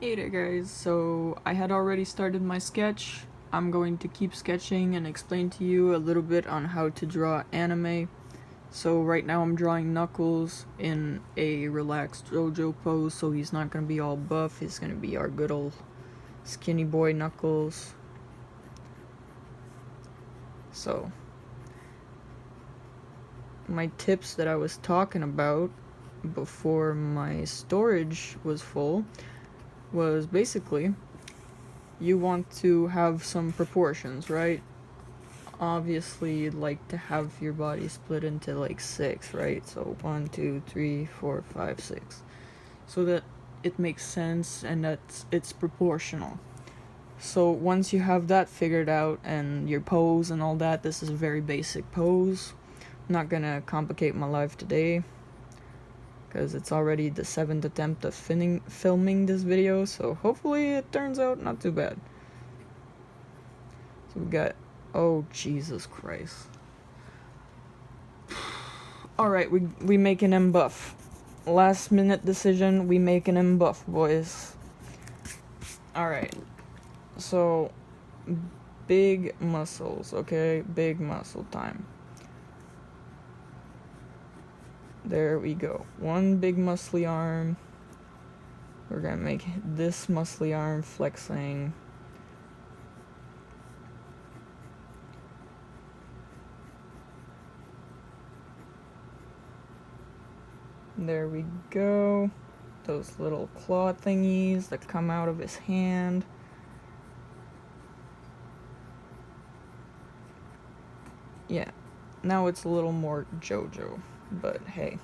Hey there guys, so I had already started my sketch. I'm going to keep sketching and explain to you a little bit on how to draw anime. So right now I'm drawing Knuckles in a relaxed JoJo pose, so he's not going to be all buff, he's going to be our good old skinny boy Knuckles. So, my tips that I was talking about before my storage was full was basically you want to have some proportions, right? Obviously you'd like to have your body split into like 6, right? So 1, 2, 3, 4, 5, 6, so that it makes sense and that it's proportional. So once you have that figured out and your pose and all that, this is a very basic pose. I'm not gonna complicate my life today because it's already the 7th attempt of filming this video, so hopefully it turns out not too bad. So we got, oh Jesus Christ. Alright, we make an M buff. Last minute decision, we make an M buff, boys. Alright, so big muscles, okay? Big muscle time. There we go. One big muscly arm. We're gonna make this muscly arm flexing. There we go. Those little claw thingies that come out of his hand. Yeah, now it's a little more JoJo. But hey,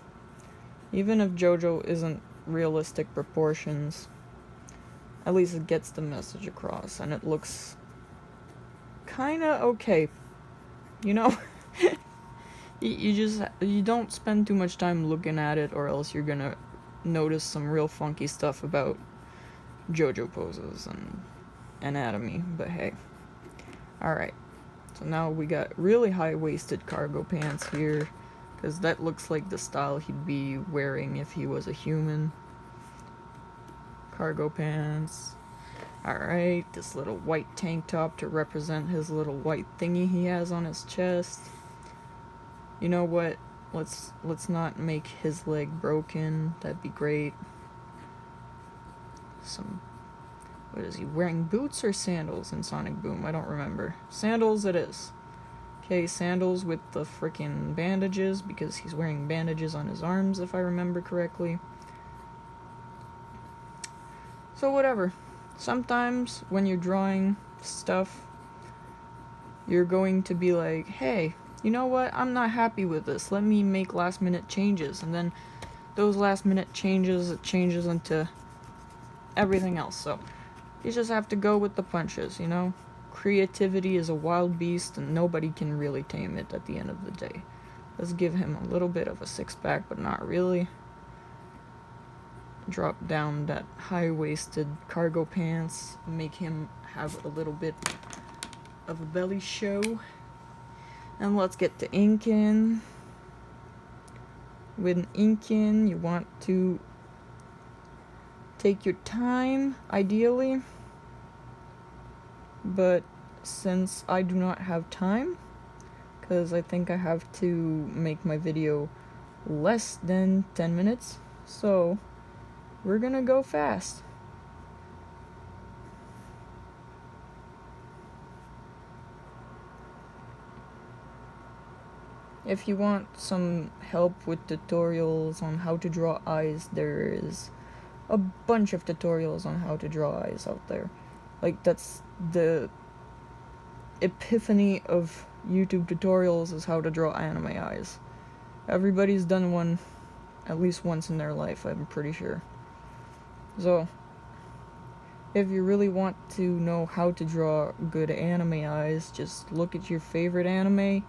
even if JoJo isn't realistic proportions, at least it gets the message across, and it looks kinda okay, you know? you don't spend too much time looking at it, or else you're gonna notice some real funky stuff about JoJo poses and anatomy, but hey. Alright, so now we got really high-waisted cargo pants here, because that looks like the style he'd be wearing if he was a human. Cargo pants. Alright, this little white tank top to represent his little white thingy he has on his chest. You know what? Let's not make his leg broken. That'd be great. What is he wearing? Boots or sandals in Sonic Boom? I don't remember. Sandals it is. Okay, sandals with the freaking bandages, because he's wearing bandages on his arms, if I remember correctly. So whatever. Sometimes when you're drawing stuff, you're going to be like, hey, you know what? I'm not happy with this. Let me make last minute changes. And then those last minute changes, it changes into everything else. So you just have to go with the punches, you know? Creativity is a wild beast, and nobody can really tame it at the end of the day. Let's give him a little bit of a six-pack, but not really. Drop down that high-waisted cargo pants, make him have a little bit of a belly show. And let's get the inking. With an inking, you want to take your time, ideally. But since I do not have time, because I think I have to make my video less than 10 minutes, so we're gonna go fast. If you want some help with tutorials on how to draw eyes, there is a bunch of tutorials on how to draw eyes out there. Like, that's the epiphany of YouTube tutorials, is how to draw anime eyes. Everybody's done one at least once in their life, I'm pretty sure. So, if you really want to know how to draw good anime eyes, just look at your favorite anime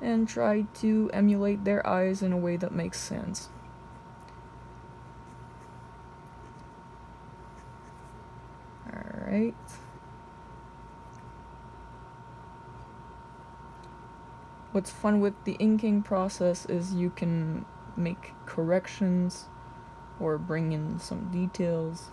and try to emulate their eyes in a way that makes sense. Alright. What's fun with the inking process is you can make corrections or bring in some details.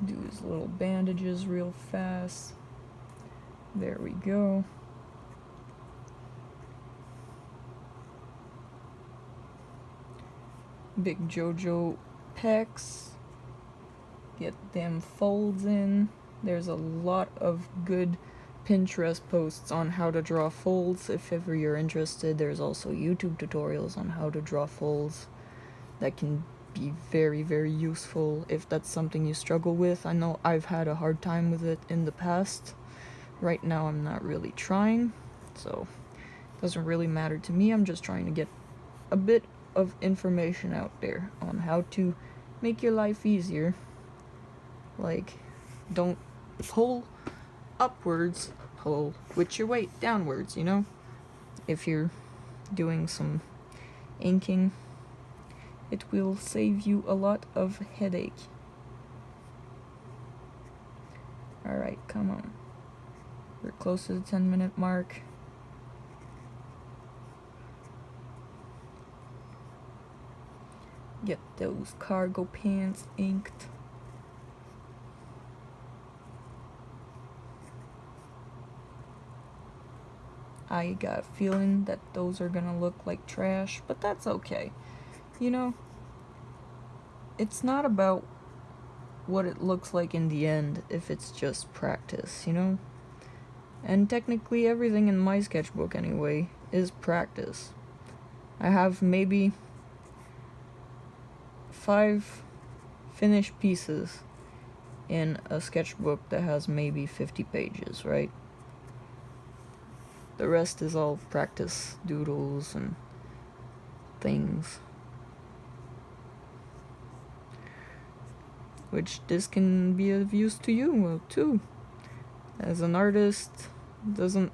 Do his little bandages real fast. There we go. Big JoJo pecs. Get them folds in. There's a lot of good Pinterest posts on how to draw folds if ever you're interested. There's also YouTube tutorials on how to draw folds that can be very, very useful if that's something you struggle with. I know I've had a hard time with it in the past. Right now I'm not really trying, so it doesn't really matter to me. I'm just trying to get a bit of information out there on how to make your life easier. Like, don't pull upwards, pull with your weight downwards, you know? If you're doing some inking, it will save you a lot of headache. Alright, come on. We're close to the 10-minute mark. Get those cargo pants inked. I got a feeling that those are gonna look like trash, but that's okay. You know, it's not about what it looks like in the end if it's just practice, you know? And technically everything in my sketchbook anyway is practice. I have maybe 5 finished pieces in a sketchbook that has maybe 50 pages, right? The rest is all practice doodles and things. Which this can be of use to you too. As an artist, doesn't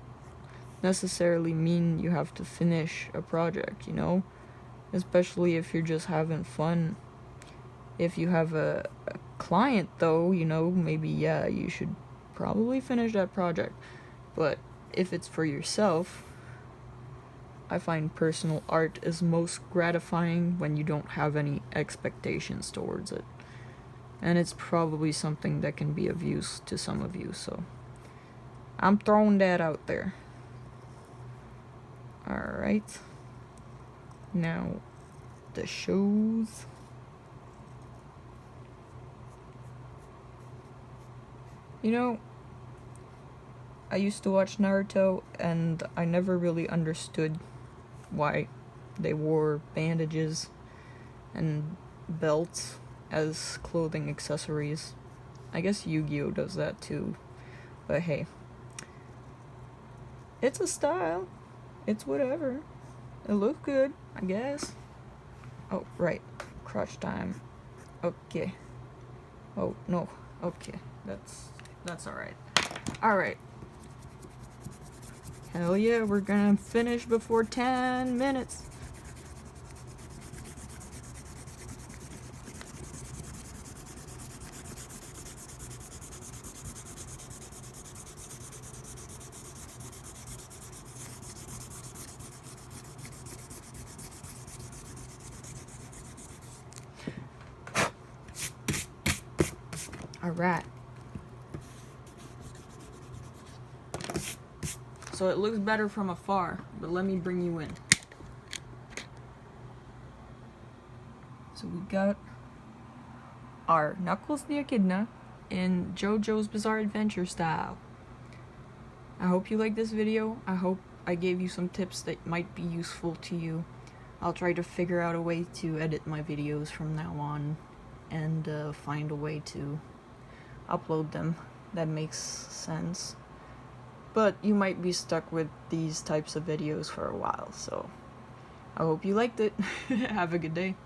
necessarily mean you have to finish a project, you know? Especially if you're just having fun. If you have a client though, you know, maybe yeah, you should probably finish that project. But if it's for yourself, I find personal art is most gratifying when you don't have any expectations towards it. And it's probably something that can be of use to some of you, so I'm throwing that out there. Alright. Now, the shoes. You know, I used to watch Naruto, and I never really understood why they wore bandages and belts as clothing accessories. I guess Yu-Gi-Oh! Does that too, but hey. It's a style. It's whatever. It looks good, I guess. Oh, right. Crotch time. Okay. Oh, no. Okay. That's alright. Alright. Hell yeah, we're gonna finish before 10 minutes. Alright. So it looks better from afar, but let me bring you in. So we got our Knuckles the Echidna in JoJo's Bizarre Adventure style. I hope you liked this video. I hope I gave you some tips that might be useful to you. I'll try to figure out a way to edit my videos from now on and find a way to upload them that makes sense. But you might be stuck with these types of videos for a while, so I hope you liked it. Have a good day.